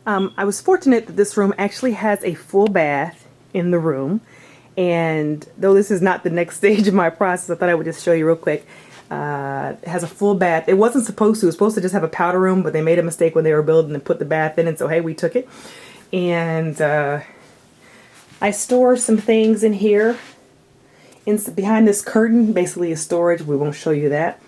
I was fortunate that this room actually has a full bath in the room. And though this is not the next stage of my process, I thought I would just show you real quick. It has a full bath. It wasn't supposed to. It was supposed to just have a powder room, but they made a mistake when they were building and put the bath in. And so, hey, we took it. And I store some things in here. Behind this curtain, basically is storage. We won't show you that.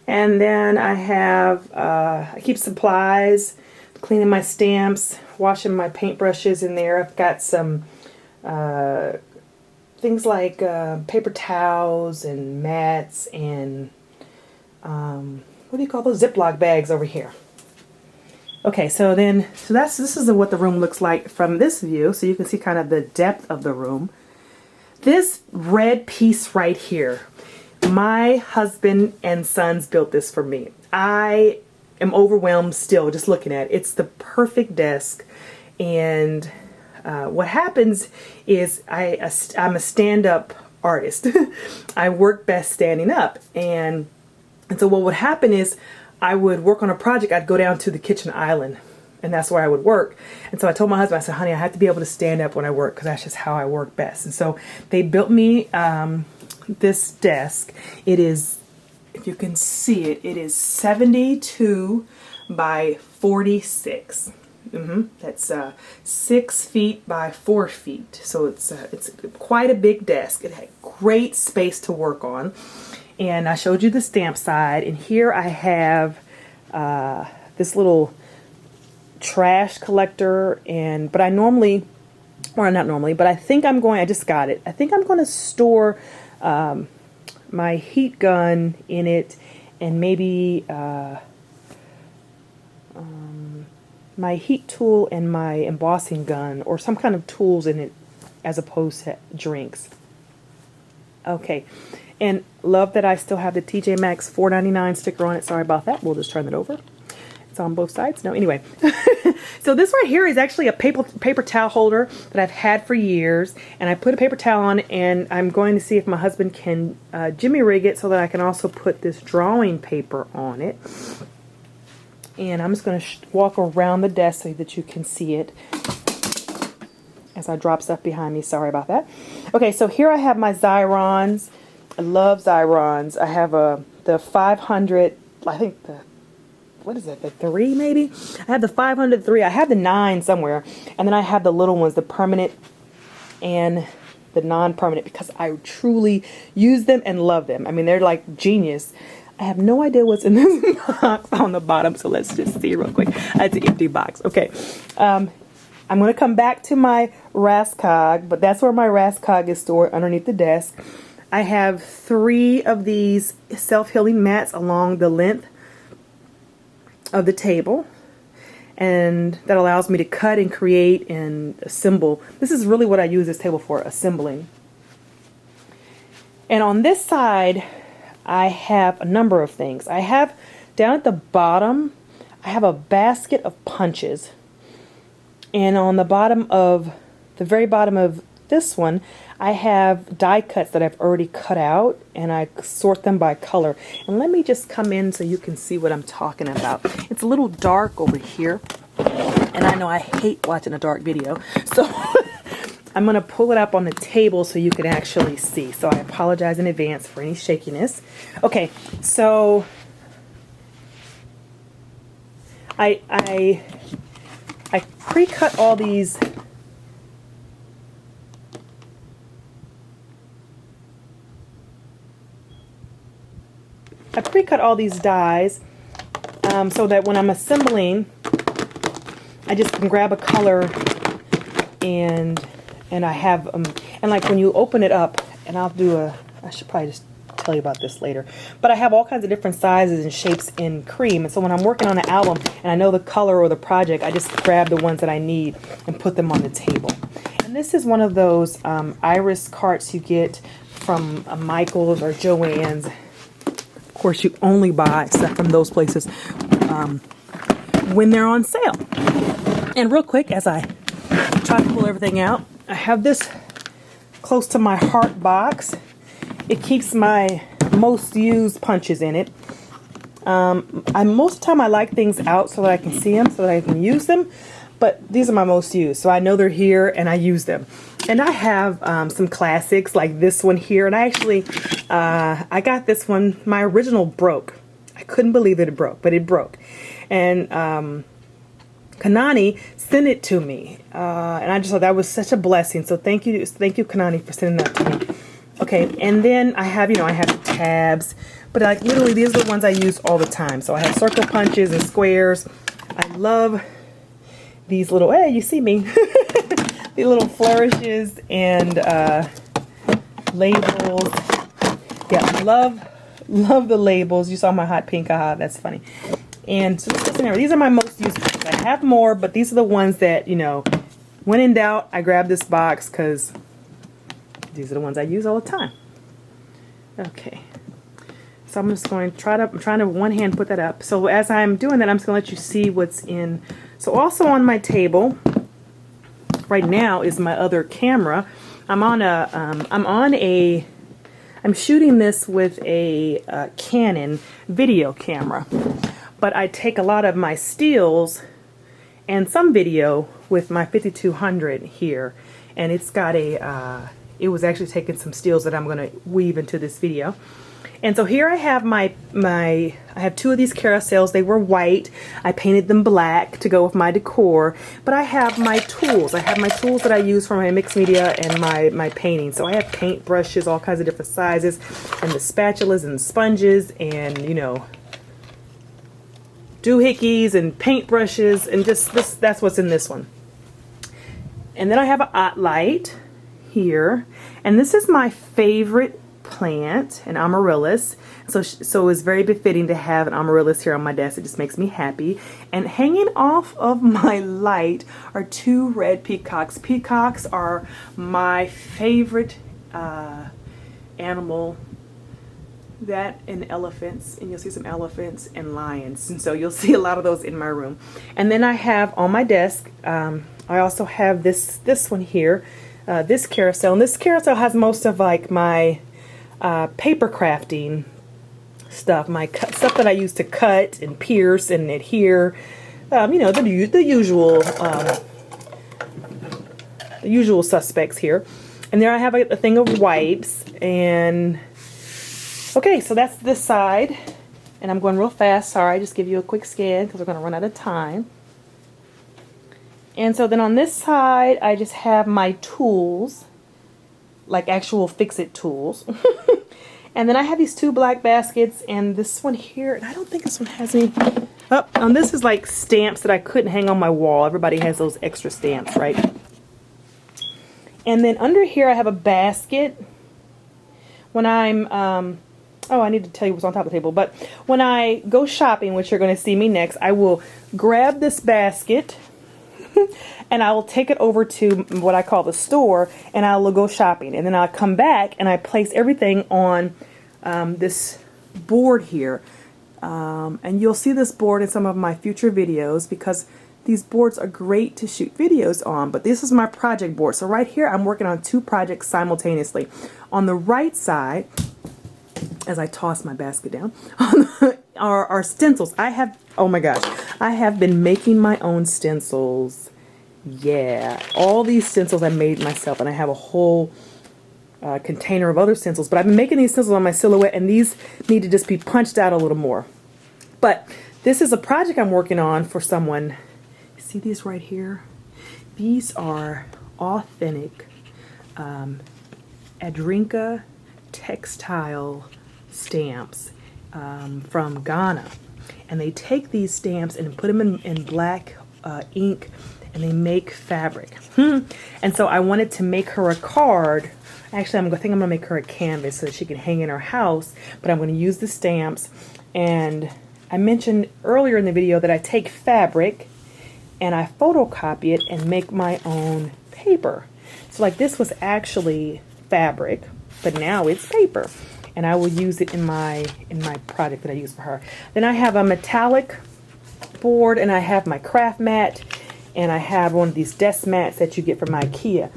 And then I have, I keep supplies, cleaning my stamps, washing my paintbrushes in there. I've got some things like paper towels and mats and what do you call those? Ziploc bags over here. Okay, so this is what the room looks like from this view, so you can see kind of the depth of the room. This red piece right here, my husband and sons built this for me. I am overwhelmed still just looking at it. It's the perfect desk, and what happens is I'm a stand-up artist. I work best standing up, and so what would happen is I would work on a project. I'd go down to the kitchen island, and that's where I would work. And so I told my husband, I said, honey, I have to be able to stand up when I work because that's just how I work best. And so they built me this desk. It is, if you can see it, it is 72 by 46. That's 6 feet by 4 feet. So it's quite a big desk. It had great space to work on. And I showed you the stamp side. And here I have this little trash collector. But I normally, or not normally, but I think I'm going, I just got it. I think I'm going to store my heat gun in it, and maybe my heat tool and my embossing gun, or some kind of tools in it as opposed to drinks. Okay, and love that I still have the TJ Maxx $4.99 sticker on it. Sorry about that. We'll just turn it over. It's on both sides. No, anyway. So this right here is actually a paper towel holder that I've had for years. And I put a paper towel on, and I'm going to see if my husband can jimmy rig it so that I can also put this drawing paper on it. And I'm just going to walk around the desk so that you can see it as I drop stuff behind me. Sorry about that. Okay, so here I have my Xyrons. I love Xyrons. I have the 500, I think what is it, the 3 maybe? I have the 503. I have the 9 somewhere. And then I have the little ones, the permanent and the non-permanent, because I truly use them and love them. I mean, they're like genius. I have no idea what's in this box on the bottom, so let's just see real quick. It's an empty box. Okay. I'm going to come back to my Rascog, but that's where my Rascog is stored, underneath the desk. I have 3 of these self-healing mats along the length of the table, and that allows me to cut and create and assemble. This is really what I use this table for, assembling. And on this side, I have a number of things. I have down at the bottom, I have a basket of punches. And on the bottom of, the very bottom of this one, I have die cuts that I've already cut out, and I sort them by color. And let me just come in so you can see what I'm talking about. It's a little dark over here, and I know I hate watching a dark video. So I'm going to pull it up on the table so you can actually see. So I apologize in advance for any shakiness. Okay, so I pre-cut all these. I pre-cut all these dies so that when I'm assembling, I just can grab a color and I have and like when you open it up, and I should probably just tell you about this later, but I have all kinds of different sizes and shapes in cream, and so when I'm working on an album and I know the color or the project, I just grab the ones that I need and put them on the table. And this is one of those iris carts you get from Michael's or Joann's. Of course, you only buy stuff from those places when they're on sale. And real quick, as I try to pull everything out, I have this close to my heart box. It keeps my most used punches in it. Most of the time I like things out so that I can see them, so that I can use them. But these are my most used, so I know they're here and I use them. And I have some classics like this one here. And I actually, I got this one. My original broke. I couldn't believe that it broke, but it broke. And Kanani sent it to me, and I just thought that was such a blessing. So thank you, Kanani, for sending that to me. Okay, and then I have, I have the tabs, but like literally these are the ones I use all the time. So I have circle punches and squares. I love these little, hey, you see me, these little flourishes and labels. Yeah, love the labels. You saw my hot pink, that's funny. And so these are my most used ones. I have more, but these are the ones that, when in doubt, I grab this box because these are the ones I use all the time. Okay. So I'm just going to I'm trying to one hand put that up. So as I'm doing that, I'm just going to let you see what's in. So also on my table right now is my other camera. I'm shooting this with a Canon video camera. But I take a lot of my stills and some video with my 5200 here, and it's got it was actually taking some stills that I'm going to weave into this video. And so here I have I have two of these carousels. They were white. I painted them black to go with my decor. But I have my tools. I have my tools that I use for my mixed media and my painting. So I have paint brushes, all kinds of different sizes, and the spatulas and sponges, and doohickeys and paint brushes, and just that's what's in this one. And then I have an ot light here, and this is my favorite plant, an amaryllis. So it's very befitting to have an amaryllis here on my desk. It just makes me happy. And hanging off of my light are two red peacocks. Peacocks are my favorite animal. That and elephants, and you'll see some elephants and lions, and so you'll see a lot of those in my room. And then I have on my desk, I also have this one here, this carousel, and this carousel has most of like my paper crafting stuff, my stuff that I use to cut and pierce and adhere, the usual suspects here. And there I have a thing of wipes. And okay, so that's this side, and I'm going real fast. Sorry, just give you a quick scan because we're going to run out of time. And so then on this side, I just have my tools, like actual fix-it tools. And then I have these two black baskets, and this one here, and I don't think this one has any. Oh, and this is like stamps that I couldn't hang on my wall. Everybody has those extra stamps, right? And then under here, I have a basket. When I'm I need to tell you what's on top of the table. But when I go shopping, which you're going to see me next, I will grab this basket and I will take it over to what I call the store, and I will go shopping. And then I'll come back and I place everything on this board here. And you'll see this board in some of my future videos because these boards are great to shoot videos on. But this is my project board. So right here, I'm working on two projects simultaneously. On the right side, as I toss my basket down, are stencils. Oh my gosh, I have been making my own stencils. Yeah, all these stencils I made myself, and I have a whole container of other stencils. But I've been making these stencils on my silhouette, and these need to just be punched out a little more. But this is a project I'm working on for someone. See these right here? These are authentic Adrinka textile stamps from Ghana, and they take these stamps and put them in black ink, and they make fabric. And so I wanted to make her a card. Actually, I think I'm gonna make her a canvas so that she can hang in her house, but I'm gonna use the stamps. And I mentioned earlier in the video that I take fabric and I photocopy it and make my own paper. So like this was actually fabric, but now it's paper, and I will use it in my project that I use for her. Then I have a metallic board, and I have my craft mat, and I have one of these desk mats that you get from IKEA.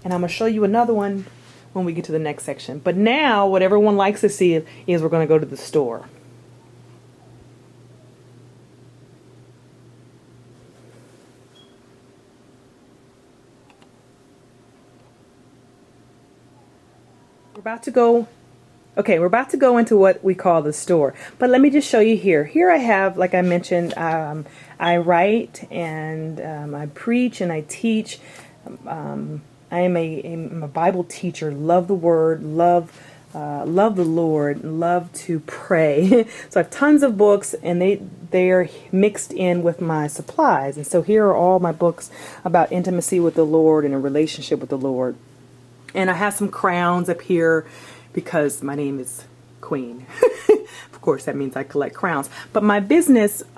And I'm gonna show you another one when we get to the next section. But now what everyone likes to see is we're gonna go to the store. We're about to go, okay, we're about to go into what we call the store. But let me just show you here. Here I have, like I mentioned, I write and I preach and I teach. I am I'm a Bible teacher, love the Word, love the Lord, love to pray. So I have tons of books, and they are mixed in with my supplies. And so here are all my books about intimacy with the Lord and a relationship with the Lord. And I have some crowns up here because my name is Queen. Of course, that means I collect crowns. But my business is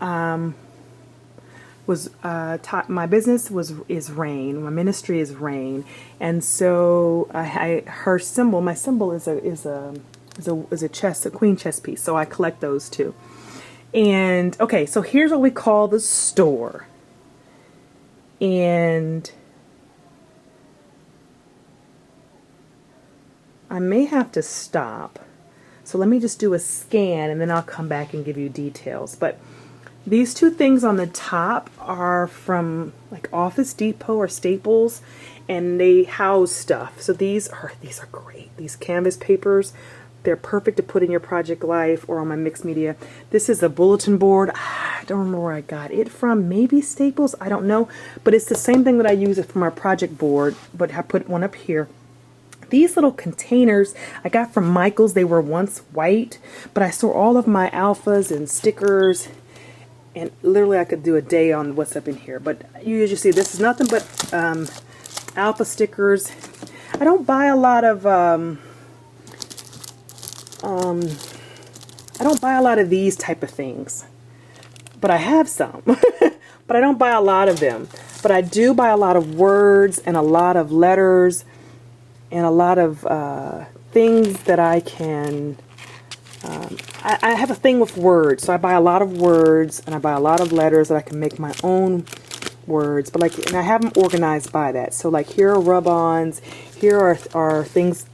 Rain. My ministry is Rain, and so my symbol is a chest, a queen chess piece. So I collect those too. And okay, so here's what we call the store, and I may have to stop. So let me just do a scan and then I'll come back and give you details. But these two things on the top are from like Office Depot or Staples, and they house stuff. So these are great. These canvas papers, they're perfect to put in your project life or on my mixed media. This is a bulletin board. I don't remember where I got it from. Maybe Staples, I don't know. But it's the same thing that I use for my project board, but I put one up here. These little containers I got from Michael's. They were once white, but I store all of my alphas and stickers, and literally I could do a day on what's up in here. But you usually see this is nothing but alpha stickers. I don't buy a lot of these type of things, but I have some. But I don't buy a lot of them. But I do buy a lot of words and a lot of letters and a lot of things that I can, I have a thing with words, so I buy a lot of words and I buy a lot of letters that I can make my own words, but and I have them organized by that. So like here are rub-ons, here are things,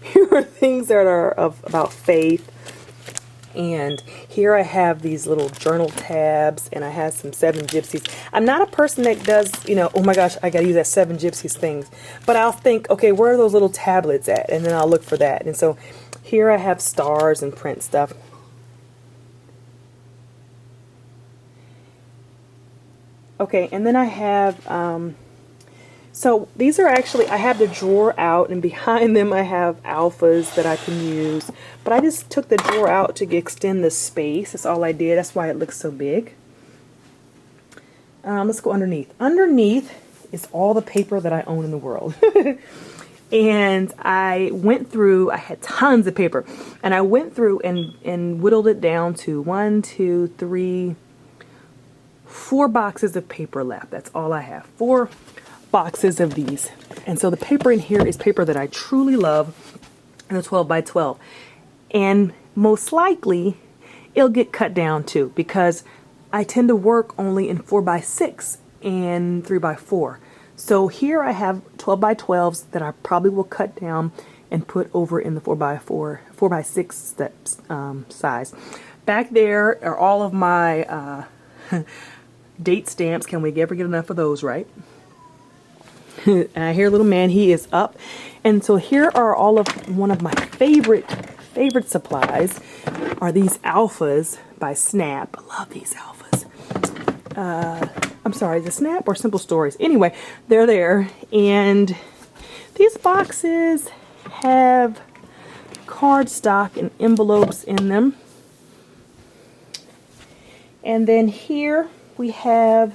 here are things that are about faith. And here I have these little journal tabs, and I have some 7 Gypsies. I'm not a person that does, oh my gosh, I got to use that 7 Gypsies things. But I'll think, okay, where are those little tablets at? And then I'll look for that. And so here I have stars and print stuff. Okay, and then I have, so these are actually, I have the drawer out, and behind them I have alphas that I can use. But I just took the drawer out to extend the space. That's all I did. That's why it looks so big. Let's go underneath. Underneath is all the paper that I own in the world. And I went through, I had tons of paper. And I went through and whittled it down to 4 boxes of paper left. That's all I have. 4 boxes of these. And so the paper in here is paper that I truly love, and the 12 by 12. And most likely it'll get cut down too, because I tend to work only in 4 by 6 and 3 by 4. So here I have 12 by 12s that I probably will cut down and put over in the 4 by 6 steps size. Back there are all of my date stamps. Can we ever get enough of those, right? And I hear little man, he is up. And so here are all of one of my favorite supplies are these alphas by Snap. I love these alphas. I'm sorry, the Snap or Simple Stories. Anyway, they're there. And these boxes have cardstock and envelopes in them. And then here we have,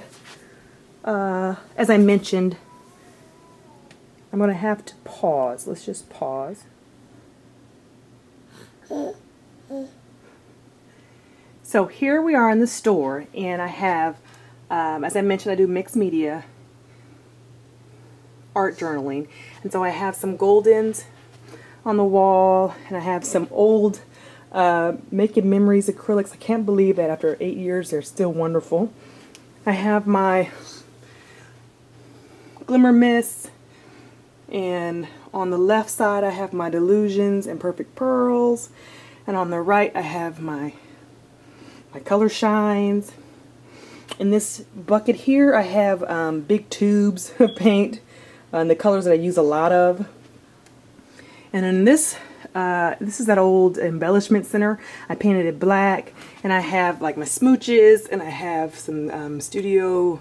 as I mentioned, I'm going to have to pause. Let's just pause. So here we are in the store, and I have, as I mentioned, I do mixed media art journaling. And so I have some Goldens on the wall, and I have some old Making Memories acrylics. I can't believe that after 8 years they're still wonderful. I have my Glimmer Mist. And on the left side I have my Delusions and Perfect Pearls, and on the right I have my Color Shines. In this bucket here I have big tubes of paint and the colors that I use a lot of. And in this, this is that old embellishment center. I painted it black, and I have like my smooches, and I have some studio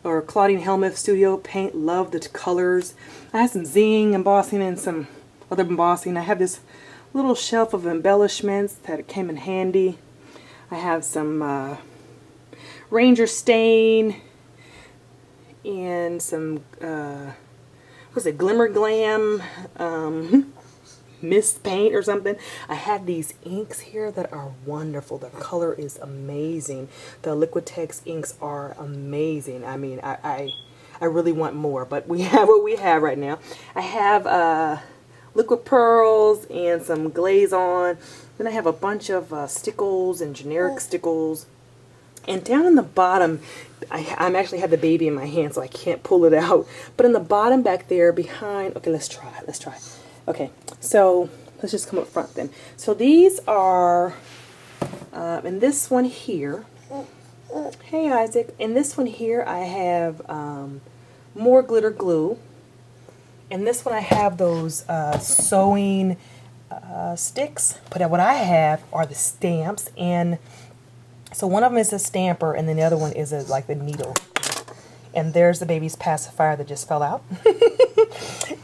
or Claudine Helmuth studio paint. Love the colors. I have some zing embossing and some other embossing. I have this little shelf of embellishments that came in handy. I have some Ranger stain and some what's it, Glimmer Glam mist paint or something. I have these inks here that are wonderful. The color is amazing. The Liquitex inks are amazing. I mean, I really want more, but we have what we have right now. I have liquid pearls and some glaze on. Then I have a bunch of stickles and generic stickles. And down in the bottom, I'm actually have the baby in my hand, so I can't pull it out. But in the bottom back there behind, okay, let's try. Okay, so let's just come up front then. So these are, in this one here, hey Isaac, in this one here I have more glitter glue. In this one I have those sewing sticks, but what I have are the stamps, and so one of them is a stamper, and then the other one is like the needle. And there's the baby's pacifier that just fell out.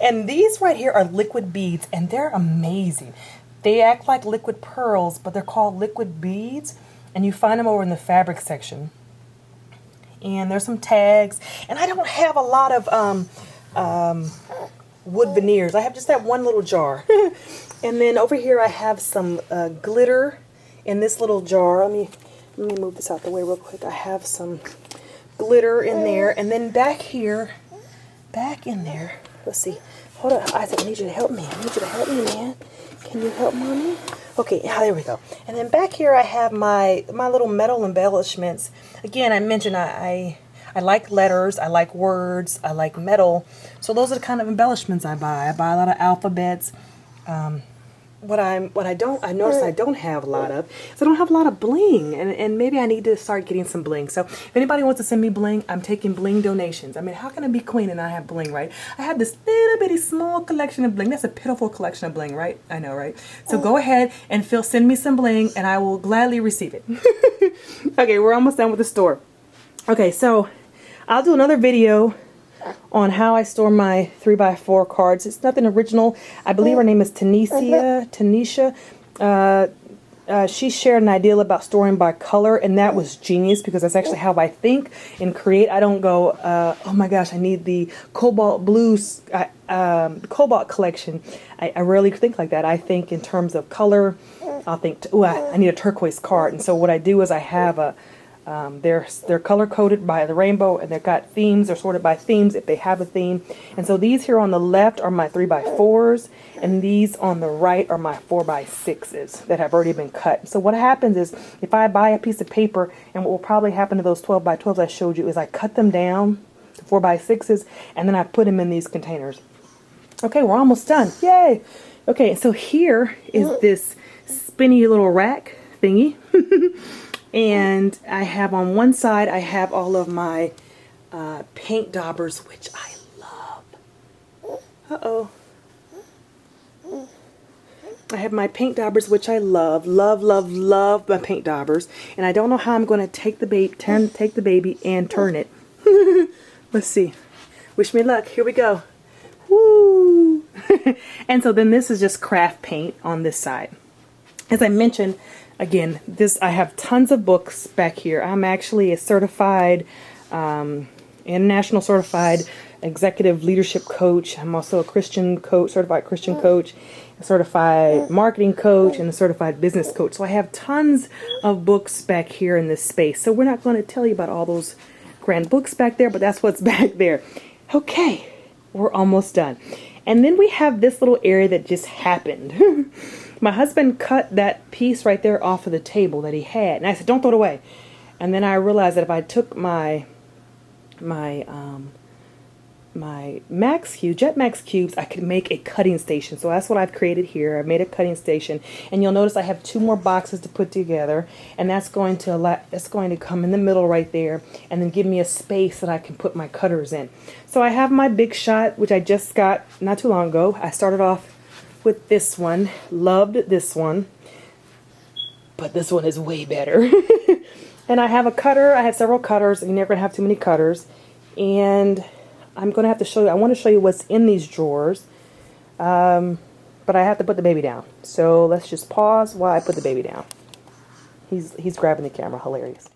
And these right here are liquid beads, and they're amazing. They act like liquid pearls, but they're called liquid beads, and you find them over in the fabric section. And there's some tags, and I don't have a lot of wood veneers. I have just that one little jar. And then over here I have some glitter in this little jar. Let me move this out the way real quick. I have some glitter in there, and then back here, back in there, let's see. Hold on, Isaac, I need you to help me. Man. Can you help mommy? Okay, there we go. And then back here I have my little metal embellishments. Again, I mentioned I like letters, I like words, I like metal. So those are the kind of embellishments I buy. I buy a lot of alphabets. What I notice I don't have a lot of is I don't have a lot of bling, and maybe I need to start getting some bling. So if anybody wants to send me bling, I'm taking bling donations. I mean, how can I be queen and not have bling, right? I have this little bitty small collection of bling. That's a pitiful collection of bling, right? I know, right? So go ahead and send me some bling, and I will gladly receive it. Okay, we're almost done with the store. Okay, so I'll do another video on how I store my 3x4 cards. It's nothing original. I believe her name is Tanisha. She shared an idea about storing by color, and that was genius because that's actually how I think and create. I don't go, oh my gosh, I need the cobalt blues, cobalt collection. I rarely think like that. I think in terms of color. I'll think, oh, I need a turquoise card. And so what I do is I have a they're color coded by the rainbow, and they've got themes. They're sorted by themes if they have a theme. And so these here on the left are my 3x4s, and these on the right are my 4x6s that have already been cut. So what happens is if I buy a piece of paper, and what will probably happen to those 12x12s I showed you is I cut them down to 4x6s, and then I put them in these containers. Okay, we're almost done. Yay! Okay, so here is this spinny little rack thingy. And I have on one side, I have all of my paint daubers, which I love. Uh-oh. I have my paint daubers, which I love. Love my paint daubers. And I don't know how I'm going to take the baby and turn it. Let's see. Wish me luck. Here we go. Woo! And so then this is just craft paint on this side. As I mentioned, again, I have tons of books back here. I'm actually a certified, international certified executive leadership coach. I'm also a Christian coach, certified Christian coach, a certified marketing coach, and a certified business coach. So I have tons of books back here in this space. So we're not going to tell you about all those grand books back there, but that's what's back there. Okay, we're almost done. And then we have this little area that just happened. My husband cut that piece right there off of the table that he had. And I said, don't throw it away. And then I realized that if I took my Max Cube, Jet Max Cubes, I could make a cutting station. So that's what I've created here. I've made a cutting station. And you'll notice I have 2 more boxes to put together. And that's going to come in the middle right there. And then give me a space that I can put my cutters in. So I have my Big Shot, which I just got not too long ago. I started off with this one. Loved this one. But this one is way better. And I have a cutter. I have several cutters. You're never going to have too many cutters. And I'm going to have to show you. I want to show you what's in these drawers. But I have to put the baby down. So let's just pause while I put the baby down. He's grabbing the camera. Hilarious.